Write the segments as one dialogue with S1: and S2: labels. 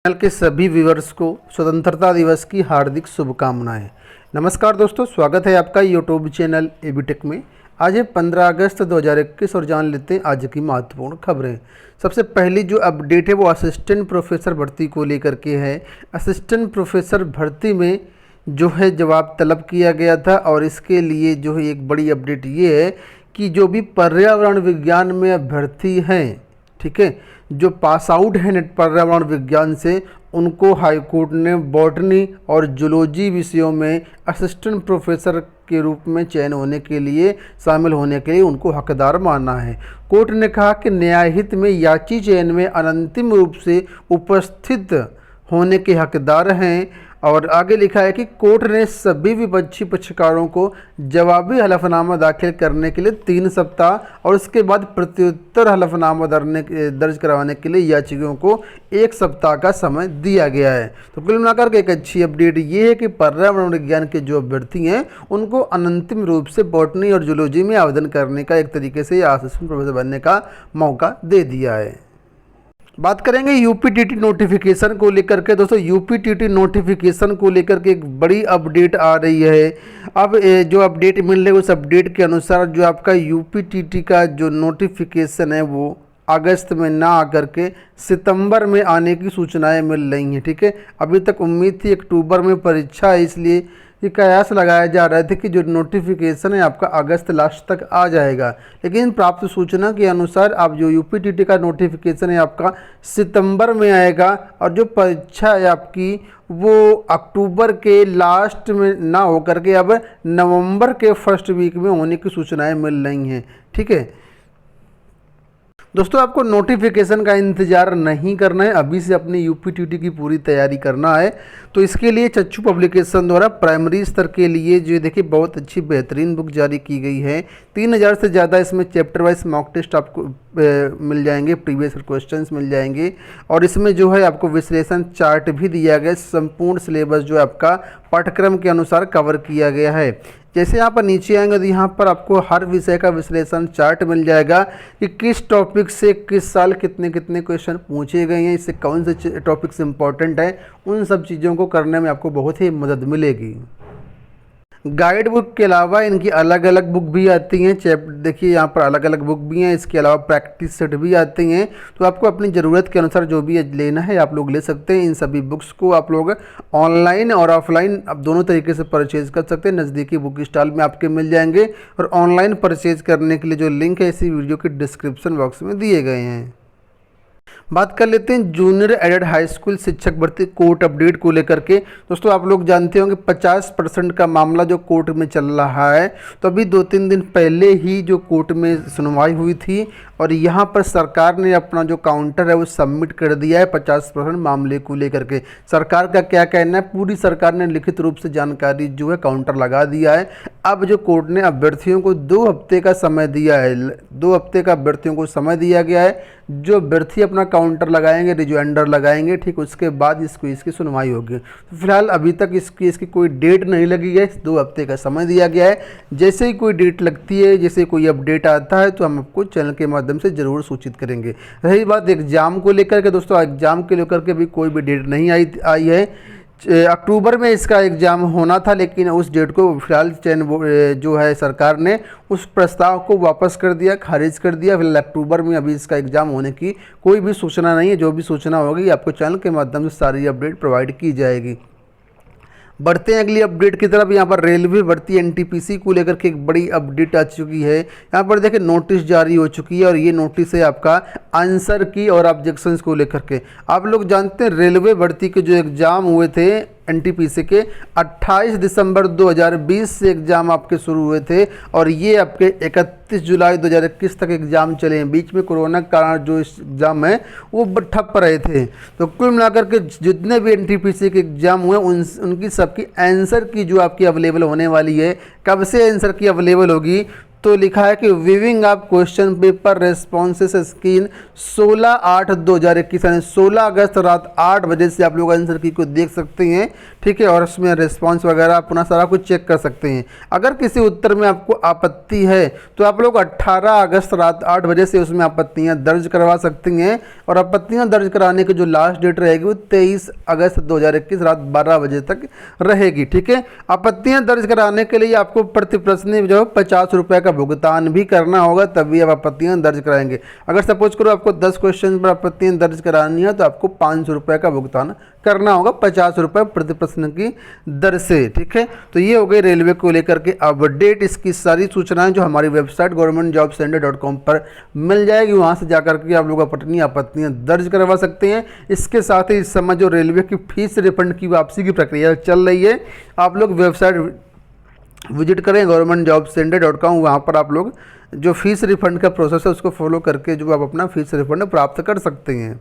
S1: Channel के सभी viewers को स्वतंत्रता दिवस की हार्दिक शुभकामनाएं। नमस्कार दोस्तों, स्वागत है आपका यूट्यूब चैनल एबीटेक में। आज है 15 अगस्त 2021 और जान लेते हैं आज की महत्वपूर्ण खबरें। सबसे पहली जो अपडेट है वो असिस्टेंट प्रोफेसर भर्ती को लेकर के है। असिस्टेंट प्रोफेसर भर्ती में जो है जवाब तलब किया गया था और इसके लिए जो है एक बड़ी अपडेट ये है कि जो भी पर्यावरण विज्ञान में अभ्यर्थी हैं, ठीक है, जो पास आउट है नेट पर्यावरण विज्ञान से, उनको हाईकोर्ट ने बॉटनी और जूलॉजी विषयों में असिस्टेंट प्रोफेसर के रूप में चयन होने के लिए, शामिल होने के लिए उनको हकदार माना है। कोर्ट ने कहा कि न्यायहित में याची चयन में अनंतिम रूप से उपस्थित होने के हकदार हैं। और आगे लिखा है कि कोर्ट ने सभी विपक्षी पक्षकारों को जवाबी हलफनामा दाखिल करने के लिए 3 सप्ताह और उसके बाद प्रत्युत्तर हलफनामा दर्ज करवाने के लिए याचिकाओं को 1 सप्ताह का समय दिया गया है। तो कुल मिलाकर के एक अच्छी अपडेट ये है कि पर्यावरण विज्ञान के जो अभ्यर्थी हैं उनको अनंतिम रूप से बॉटनी और जूलॉजी में आवेदन करने का एक तरीके से असिस्टेंट प्रोफेसर बनने का मौका दे दिया है। बात करेंगे यूपीटीटी नोटिफिकेशन को लेकर के। दोस्तों, यूपीटीटी नोटिफिकेशन को लेकर के एक बड़ी अपडेट आ रही है। अब जो अपडेट मिल रही है उस अपडेट के अनुसार जो आपका यूपीटीटी का जो नोटिफिकेशन है वो अगस्त में ना आकर के सितंबर में आने की सूचनाएं मिल रही हैं। ठीक है, अभी तक उम्मीद थी अक्टूबर में परीक्षा है, इसलिए ये कयास लगाया जा रहा था कि जो नोटिफिकेशन है आपका अगस्त लास्ट तक आ जाएगा, लेकिन प्राप्त सूचना के अनुसार अब जो यूपीटीटी का नोटिफिकेशन है आपका सितंबर में आएगा और जो परीक्षा है आपकी वो अक्टूबर के लास्ट में ना होकर के अब नवंबर के फर्स्ट वीक में होने की सूचनाएं मिल रही हैं। ठीक है दोस्तों, आपको नोटिफिकेशन का इंतज़ार नहीं करना है, अभी से अपनी यूपीटीटी की पूरी तैयारी करना है। तो इसके लिए चच्चू पब्लिकेशन द्वारा प्राइमरी स्तर के लिए जो देखिए बहुत अच्छी बेहतरीन बुक जारी की गई है। 3000 से ज़्यादा इसमें चैप्टर वाइज मॉक टेस्ट आपको मिल जाएंगे, प्रीवियस क्वेश्चंस मिल जाएंगे और इसमें जो है आपको विश्लेषण चार्ट भी दिया गया। संपूर्ण सिलेबस जो है आपका पाठ्यक्रम के अनुसार कवर किया गया है। जैसे यहाँ पर नीचे आएंगे तो यहाँ पर आपको हर विषय का विश्लेषण चार्ट मिल जाएगा कि किस टॉपिक से किस साल कितने कितने क्वेश्चन पूछे गए हैं, इससे कौन से टॉपिक्स इंपॉर्टेंट है, उन सब चीज़ों को करने में आपको बहुत ही मदद मिलेगी। गाइड बुक के अलावा इनकी अलग अलग बुक भी आती हैं। चैप्टर देखिए यहाँ पर अलग अलग बुक भी हैं, इसके अलावा प्रैक्टिस सेट भी आती हैं। तो आपको अपनी ज़रूरत के अनुसार जो भी लेना है आप लोग ले सकते हैं। इन सभी बुक्स को आप लोग ऑनलाइन और ऑफलाइन अब दोनों तरीके से परचेज कर सकते हैं। नज़दीकी बुक स्टॉल में आपके मिल जाएंगे और ऑनलाइन परचेज करने के लिए जो लिंक है इसी वीडियो के डिस्क्रिप्शन बॉक्स में दिए गए हैं। बात कर लेते हैं जूनियर एडेड हाई स्कूल शिक्षक भर्ती कोर्ट अपडेट को लेकर के। दोस्तों, आप लोग जानते होंगे 50% का मामला जो कोर्ट में चल रहा है, तो अभी 2-3 दिन पहले ही जो कोर्ट में सुनवाई हुई थी और यहाँ पर सरकार ने अपना जो काउंटर है वो सबमिट कर दिया है 50% मामले को लेकर के। सरकार का क्या कहना है, पूरी सरकार ने लिखित रूप से जानकारी जो है काउंटर लगा दिया है। अब जो कोर्ट ने अभ्यर्थियों को 2 हफ्ते का समय दिया है, 2 हफ्ते का अभ्यर्थियों को समय दिया गया है। जो अभ्यर्थी अपना काउंटर लगाएंगे, रिजॉइंडर लगाएंगे, ठीक उसके बाद इसकी सुनवाई होगी। तो फिलहाल अभी तक इसकी कोई डेट नहीं लगी है, 2 हफ्ते का समय दिया गया है। जैसे ही कोई डेट लगती है, जैसे कोई अपडेट आता है तो हम आपको चैनल के माध्यम से ज़रूर सूचित करेंगे। रही बात एग्ज़ाम को लेकर के, दोस्तों एग्ज़ाम के लेकर के भी कोई भी डेट नहीं आई है। अक्टूबर में इसका एग्ज़ाम होना था, लेकिन उस डेट को फिलहाल चयन जो है सरकार ने उस प्रस्ताव को वापस कर दिया, खारिज कर दिया। फिलहाल अक्टूबर में अभी इसका एग्ज़ाम होने की कोई भी सूचना नहीं है। जो भी सूचना होगी आपको चैनल के माध्यम से सारी अपडेट प्रोवाइड की जाएगी। बढ़ते हैं अगली अपडेट की तरफ। यहाँ पर रेलवे भर्ती एनटीपीसी को लेकर के एक बड़ी अपडेट आ चुकी है। यहाँ पर देखिए नोटिस जारी हो चुकी है और ये नोटिस है आपका आंसर की और ऑब्जेक्शंस को लेकर के। आप लोग जानते हैं रेलवे भर्ती के जो एग्ज़ाम हुए थे एनटीपीसी के 28 दिसंबर 2020 से एग्ज़ाम आपके शुरू हुए थे और ये आपके 31 जुलाई 2021 तक एग्ज़ाम चले हैं। बीच में कोरोना के कारण जो एग्ज़ाम है वो ठप रहे थे। तो कुल मिलाकर के जितने भी एनटीपीसी के एग्ज़ाम हुए उनकी सबकी आंसर की जो आपकी अवेलेबल होने वाली है। कब से आंसर की अवेलेबल होगी? तो लिखा है कि weaving of question paper responses screen 16/8/2021 यानी 16 अगस्त रात 8 बजे से आप लोग आंसर की को देख सकते हैं। ठीक है, और उसमें रिस्पॉन्स वगैरह अपना सारा कुछ चेक कर सकते हैं। अगर किसी उत्तर में आपको आपत्ति है तो आप लोग 18 अगस्त रात 8 बजे से उसमें आपत्तियां दर्ज करवा सकती हैं, और आपत्तियां दर्ज कराने की जो लास्ट डेट रहेगी वो 23 अगस्त 2021 रात 12 बजे तक रहेगी। ठीक है, आपत्तियां दर्ज कराने के लिए आपको प्रति प्रश्न जो 50 रुपये का भुगतान भी करना होगा, तभी आप आपत्तियां दर्ज कराएंगे। अगर सपोज करो आपको 10 क्वेश्चन पर आपत्तियां दर्ज करानी है तो आपको 500 रुपये का भुगतान करना होगा, 50 रुपये प्रति प्रश्न की दर से। ठीक है, तो ये हो गई रेलवे को लेकर के अपडेट। इसकी सारी सूचनाएं जो हमारी वेबसाइट governmentjobcenter.com पर मिल जाएगी, वहाँ से जाकर के आप लोग अपनी आपत्तियां दर्ज करवा सकते हैं। इसके साथ ही इस समय जो रेलवे की फीस रिफंड की वापसी की प्रक्रिया चल रही है, आप लोग वेबसाइट विजिट करें governmentjobcenter.com, वहाँ पर आप लोग जो फीस रिफंड का प्रोसेस है उसको फॉलो करके जो आप अपना फीस रिफंड प्राप्त कर सकते हैं।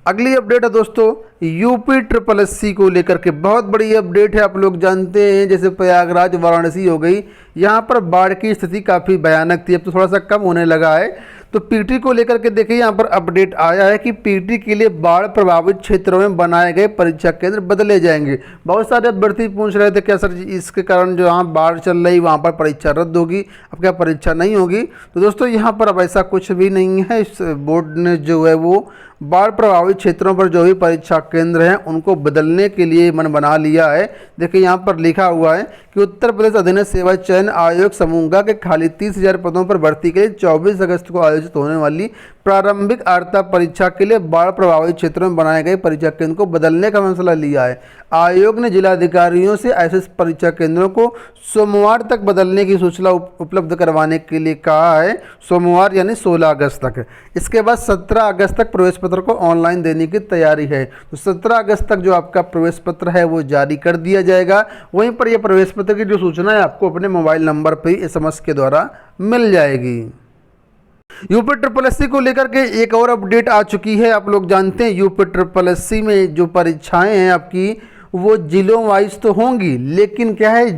S1: अगली अपडेट है दोस्तों यूपी ट्रिपल एससी को लेकर के, बहुत बड़ी अपडेट है। आप लोग जानते हैं जैसे प्रयागराज वाराणसी हो गई, यहाँ पर बाढ़ की स्थिति काफ़ी भयानक थी, अब तो थोड़ा सा कम होने लगा है। तो पीटी को लेकर के देखिए यहाँ पर अपडेट आया है कि पीटी के लिए बाढ़ प्रभावित क्षेत्रों में बनाए गए परीक्षा केंद्र बदले जाएंगे। बहुत सारे अभ्यर्थी पूछ रहे थे क्या सर जी इसके कारण जो यहाँ बाढ़ चल रही वहाँ पर परीक्षा रद्द होगी, अब क्या परीक्षा नहीं होगी? तो दोस्तों यहाँ पर अब ऐसा कुछ भी नहीं है। इस बोर्ड ने जो है वो बाढ़ प्रभावित क्षेत्रों पर जो भी परीक्षा केंद्र हैं उनको बदलने के लिए मन बना लिया है। देखिए यहाँ पर लिखा हुआ है कि उत्तर प्रदेश अधीनस्थ सेवा चयन आयोग समूह के खाली 30,000 पदों पर भर्ती के लिए 24 अगस्त को आयोजित होने वाली प्रारंभिक अर्हता परीक्षा के लिए बाढ़ प्रभावित क्षेत्रों में बनाए गए परीक्षा केंद्र को बदलने का फैसला लिया है। आयोग ने जिलाधिकारियों से ऐसे परीक्षा केंद्रों को सोमवार तक बदलने की सूचना उपलब्ध करवाने के लिए कहा है, सोमवार यानी 16 अगस्त तक। इसके बाद 17 अगस्त तक प्रवेश पत्र को ऑनलाइन देने की तैयारी है। तो 17 अगस्त तक जो आपका प्रवेश पत्र है वो जारी कर दिया जाएगा। वहीं पर यह प्रवेश पत्र की जो सूचना है आपको अपने मोबाइल नंबर पर SMS के द्वारा मिल जाएगी। यूपी ट्रिपल एससी को लेकर के एक और अपडेट आ चुकी है। आप लोग जानते हैं यूपी ट्रिपल एससी में जो परीक्षाएं हैं आपकी वो जिलों वाइज तो होंगी, लेकिन क्या है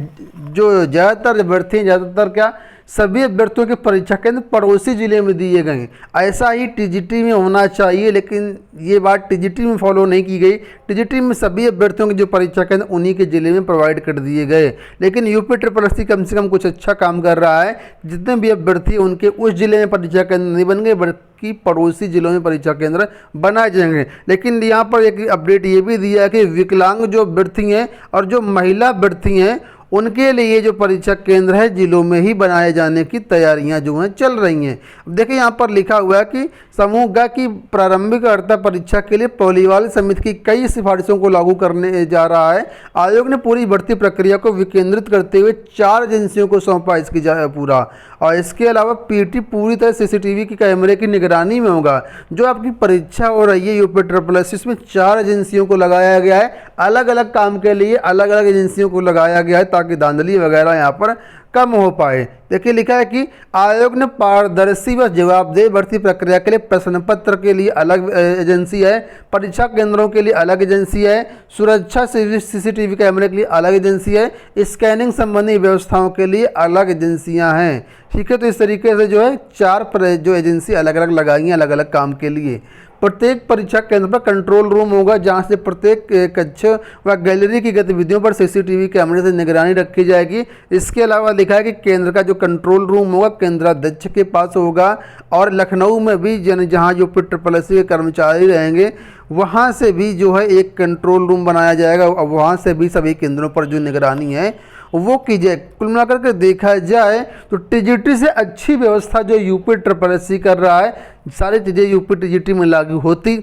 S1: जो ज़्यादातर अभ्यर्थी हैं, ज़्यादातर क्या सभी अभ्यर्थियों के परीक्षा केंद्र पड़ोसी जिले में दिए गए। ऐसा ही टीजीटी में होना चाहिए, लेकिन ये बात टीजीटी में फॉलो नहीं की गई। टीजीटी में सभी अभ्यर्थियों के जो परीक्षा केंद्र उन्हीं के ज़िले में प्रोवाइड कर दिए गए, लेकिन यूपी ट्रिपल एससी कम से कम कुछ अच्छा काम कर रहा है। जितने भी अभ्यर्थी उनके उस जिले में परीक्षा केंद्र नहीं बन गए बल्कि पड़ोसी जिलों में परीक्षा केंद्र बनाए जाएंगे। लेकिन यहाँ पर एक अपडेट ये भी दिया है कि विकलांग जो अभ्यर्थी हैं और जो महिला अभ्यर्थी हैं उनके लिए जो परीक्षा केंद्र है जिलों में ही बनाए जाने की तैयारियां जो हैं चल रही हैं। अब देखिए यहाँ पर लिखा हुआ है कि समूह ग की प्रारंभिक अर्हता परीक्षा के लिए पॉलीवाल समिति की कई सिफारिशों को लागू करने जा रहा है। आयोग ने पूरी भर्ती प्रक्रिया को विकेंद्रित करते हुए 4 एजेंसियों को सौंपा इसकी पूरा, और इसके अलावा पीटी पूरी तरह CCTV की कैमरे की निगरानी में होगा। जो आपकी परीक्षा हो रही है यूपी ट्रिपल एससी इसमें 4 एजेंसियों को लगाया गया है, अलग अलग काम के लिए अलग अलग एजेंसियों को लगाया गया है ताकि धांधली वगैरह यहाँ पर कम हो पाए। देखिए लिखा है कि आयोग ने पारदर्शी व जवाबदेह भर्ती प्रक्रिया के लिए प्रश्न पत्र के लिए अलग एजेंसी है, परीक्षा केंद्रों के लिए अलग एजेंसी है, सुरक्षा CCTV कैमरे के लिए अलग एजेंसी है, स्कैनिंग संबंधी व्यवस्थाओं के लिए अलग एजेंसियां हैं। ठीक है, तो इस तरीके से जो है 4 जो एजेंसी अलग अलग लगाई हैं अलग अलग काम के लिए। प्रत्येक परीक्षा केंद्र पर कंट्रोल रूम होगा जहां से प्रत्येक कक्ष व गैलरी की गतिविधियों पर CCTV कैमरे से निगरानी रखी जाएगी। इसके अलावा लिखा है कि केंद्र का जो कंट्रोल रूम होगा केंद्राध्यक्ष के पास होगा, और लखनऊ में भी जहां जो ट्रिपल एससी के कर्मचारी रहेंगे वहां से भी जो है एक कंट्रोल रूम बनाया जाएगा, और वहां से भी सभी केंद्रों पर जो निगरानी है वो की जाए। कुल मिलाकर के देखा जाए तो टीजीटी से अच्छी व्यवस्था जो यूपी ट्रिपल एससी कर रहा है, सारी चीज़ें यूपी टीजीटी में लागू होती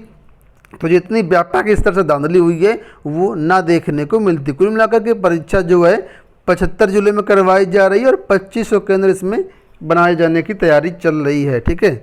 S1: तो जितनी व्यापक स्तर से धांधली हुई है वो ना देखने को मिलती। कुल मिलाकर के परीक्षा जो है 75 जिलों में करवाई जा रही है और 2500 केंद्र इसमें बनाए जाने की तैयारी चल रही है। ठीक है,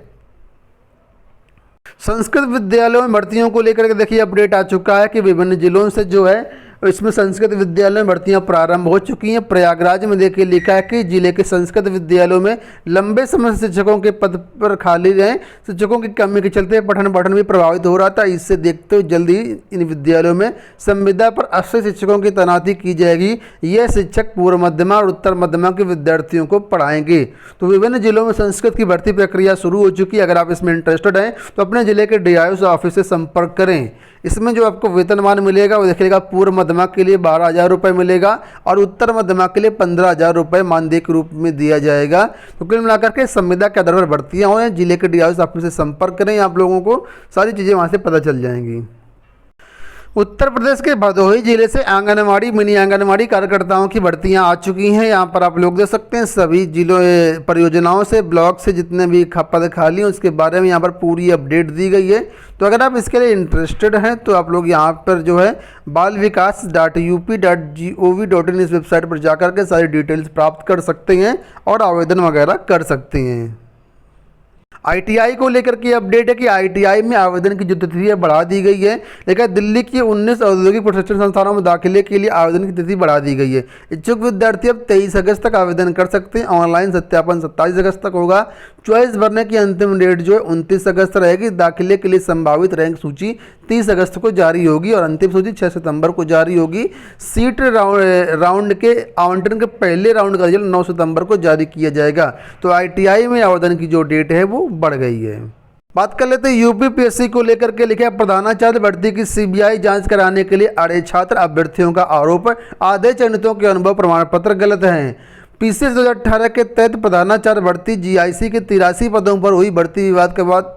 S1: संस्कृत विद्यालयों में भर्तियों को लेकर के देखिए अपडेट आ चुका है कि विभिन्न जिलों से जो है इसमें संस्कृत विद्यालय में भर्तियां प्रारंभ हो चुकी हैं। प्रयागराज में देखिए लिखा है कि जिले के संस्कृत विद्यालयों में लंबे समय से शिक्षकों के पद पर खाली रहे, शिक्षकों की कमी के चलते पठन पाठन भी प्रभावित हो रहा था। इससे देखते हुए जल्दी इन विद्यालयों में संविदा पर 80 शिक्षकों की तैनाती की जाएगी। यह शिक्षक पूर्व मध्यमा और उत्तर मध्यमा के विद्यार्थियों को पढ़ाएंगे। तो विभिन्न जिलों में संस्कृत की भर्ती प्रक्रिया शुरू हो चुकी है। अगर आप इसमें इंटरेस्टेड हैं तो अपने जिले के DIO ऑफिस से संपर्क करें। इसमें जो आपको वेतनमान मिलेगा वो देखिएगा, पूर्व मध्यमा के लिए 12,000 रुपये मिलेगा और उत्तर मध्यमा के लिए 15,000 रुपये मानदेय के रूप में दिया जाएगा। तो कुल मिलाकर के संविदा के आधार पर भर्तियाँ हो, जिले के DIO ऑफिस से संपर्क करें। आप लोगों को सारी चीज़ें वहाँ से पता चल जाएंगी। उत्तर प्रदेश के भदोही जिले से आंगनवाड़ी मिनी आंगनवाड़ी कार्यकर्ताओं की भर्तियां आ चुकी हैं। यहाँ पर आप लोग देख सकते हैं सभी जिलों परियोजनाओं से ब्लॉक से जितने भी पद खाली हैं उसके बारे में यहाँ पर पूरी अपडेट दी गई है। तो अगर आप इसके लिए इंटरेस्टेड हैं तो आप लोग यहाँ पर जो है balvikas.up.gov.in इस वेबसाइट पर जाकर के सारी डिटेल्स प्राप्त कर सकते हैं और आवेदन वगैरह कर सकते हैं। ITI को लेकर के अपडेट है कि ITI में आवेदन की जो तिथि है बढ़ा दी गई है। लेकिन दिल्ली की 19 औद्योगिक प्रशिक्षण संस्थानों में दाखिले के लिए आवेदन की तिथि बढ़ा दी गई है। इच्छुक विद्यार्थी अब 23 अगस्त तक आवेदन कर सकते हैं। ऑनलाइन सत्यापन 27 अगस्त तक होगा। चॉइस भरने की अंतिम डेट जो है 29 अगस्त रहेगी। दाखिले के लिए संभावित रैंक सूची 30 अगस्त को जारी होगी और अंतिम सूची 6 सितंबर को जारी होगी। सीट राउंड के आवंटन के पहले राउंड का रिजल्ट 9 सितंबर को जारी किया जाएगा। तो ITI में आवेदन की जो डेट है वो बढ़ गई है। बात कर लेते हैं UPPSC को लेकर के लिखा है, प्रधानाचार्य भर्ती की CBI जांच कराने के लिए अड़े छात्र अभ्यर्थियों का आरोप, आधे चयनितों के अनुभव प्रमाण पत्र गलत हैं। PCS 2018 के तहत प्रधानाचार्य भर्ती GIC के 83 पदों पर हुई भर्ती विवाद के बाद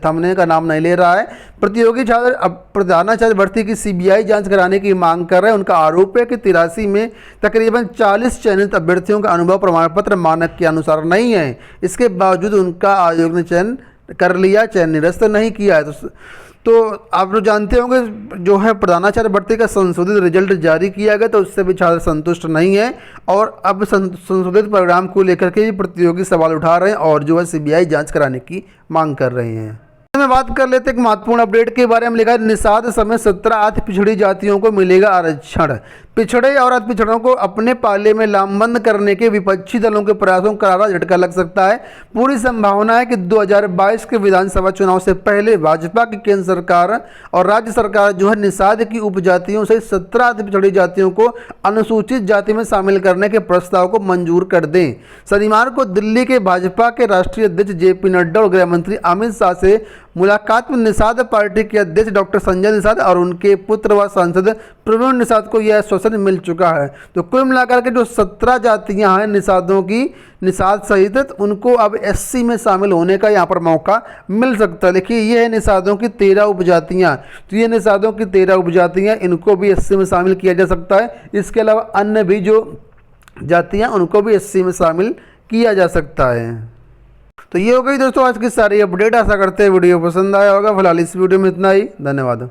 S1: थमने का नाम नहीं ले रहा है। प्रतियोगी छात्र अब प्रधानाचार्य भर्ती की CBI जांच कराने की मांग कर रहे हैं। उनका आरोप है कि 83 में तकरीबन 40 चयनित अभ्यर्थियों का अनुभव प्रमाण पत्र मानक के अनुसार नहीं है। इसके बावजूद उनका आयोग ने चयन कर लिया, चयन निरस्त नहीं किया है। तो आप लोग जानते होंगे जो है प्रधानाचार्य भर्ती का संशोधित रिजल्ट जारी किया गया, तो उससे भी छात्र संतुष्ट नहीं है और अब संशोधित परिणाम को लेकर के प्रतियोगी सवाल उठा रहे हैं और जो है CBI जांच कराने की मांग कर रहे हैं। में बात कर लेते हैं एक महत्वपूर्ण अपडेट के बारे में। लिखा है, निषाद समेत 17 अति पिछड़ी जातियों को मिलेगा आरक्षण। पिछड़े और अति पिछड़ों को अपने पाले में लामबंद करने के विपक्षी दलों के प्रयासों का करारा झटका लग सकता है। पूरी संभावना है कि 2022 के विधानसभा चुनाव से पहले भाजपा की केंद्र सरकार और राज्य सरकार जो है निषाद की उपजातियों से 17 अति पिछड़ी जातियों को अनुसूचित जाति में शामिल करने के प्रस्ताव को मंजूर कर दें। शनिवार को दिल्ली के भाजपा के राष्ट्रीय अध्यक्ष JP नड्डा और गृह मंत्री अमित शाह से मुलाकात में निषाद पार्टी के अध्यक्ष डॉक्टर संजय निषाद और उनके पुत्र व सांसद प्रवीण निषाद को यह आश्वासन मिल चुका है। तो कुल मिलाकर के जो 17 जातियां हैं निषादों की, निषाद सहित, उनको अब SC में शामिल होने का यहाँ पर मौका मिल सकता है। देखिए ये है निषादों की 13 उपजातियाँ। तो ये निषादों की 13 उपजातियाँ, इनको भी SC में शामिल किया जा सकता है। इसके अलावा अन्य भी जो जातियाँ उनको भी SC में शामिल किया जा सकता है। तो ये हो गई दोस्तों आज की सारी अपडेट। आशा करते हैं वीडियो पसंद आया होगा। फिलहाल इस वीडियो में इतना ही। धन्यवाद।